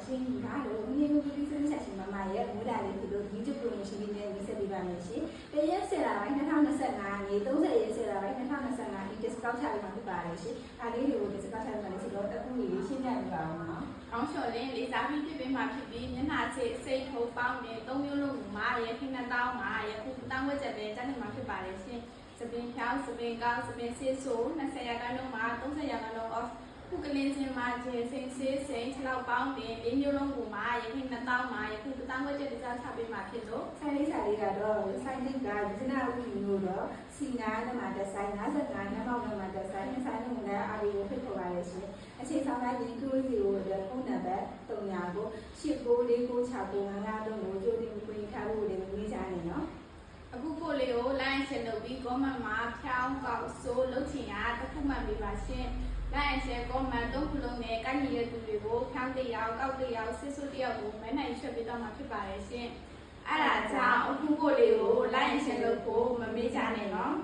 ရှင်ဒါလို့မြေမျိုးပြည်သူ့ဆက်ရှင်မမရဲ့မူတာလေးဖြစ်လို့ YouTube promotion လေးနဲ့မိတ်ဆက်ပေးပါမယ်ရှင်တရက်ဆယ်လာပိုင်း2025နေ့30ရက်ဆယ်လာပိုင်း2025ဒီ discount ချပေးမှာဖြစ်ပါတယ်ရှင်အားလေးတွေကို discount ချပေးမှာလေးဆိုတော့တခုကြီးရှင်းပြပြပါအောင်နော်ကောင်းလျှော်လင်းလေးစားပြီးဖြစ်ပေးမှာဖြစ်ပြီးမျက်နှာချေစိတ်ထိုးပေါင်းနဲ့3မျိုးလုံးမှာရခိနှစ်တောင်းမှာရခုတောင်းဝက်ချက်ပဲတက်နေမှာဖြစ်ပါတယ်ရှင်စပင်ဖြောင်းစပင်ကောင်းစပင်ဆေးဆို20ရာခိုင်နှုန်းမှာ30ရာခိုင်နှုန်း off ခုကလင်းစင်မှာကျစိန်ဆေးစိန်6ပေါင်းတင်4မျိုးလုံးကိုမှာရခိနှစ်တောင်းမှာရခုတောင်းဝက်ချက်ဒီစားချပေးမှာဖြစ်လို့ဆိုင်လေးစာလေးကတော့ဆိုင်လစ်ကဒီစနာဝီမျိုးတော့စီနာနဲ့မှာတက်ဆိုင်55နဲ့ပေါင်းနဲ့မှာတက်ဆိုင်နဲ့ဆိုင်လုံးနဲ့အားလေးကိုဖိတ်ခေါ်ပါရရှင်အခြေဆောင်လိုက်ရင်2 0တဲ့ဖုန်းနံပါတ်300ကို894695လုံးကိုကြိုတင်ပြင်ထားဖို့လည်းမေးကြနေနော်အခုကိုလေးကို line ရှင်းလုပ်ပြီး comment မှာဖြောင်းကောက်စိုးလုပ်ချင်ရတစ်ခုမှပြပါရှင် line ရှင်း comment 3ခုလုံးနဲ့ကိုင်းရတဲ့သူတွေကိုဖြောင်းတစ်ယောက်ကောက်တစ်ယောက်စစ်စွတ်တစ်ယောက်ကိုမဲနိုင်ချက်ပေးတော့မှာဖြစ်ပါတယ်ရှင်အဲ့ဒါကြောင့်အခုကိုလေးကို line ရှင်းလုပ်ဖို့မမေ့ကြနဲ့နော်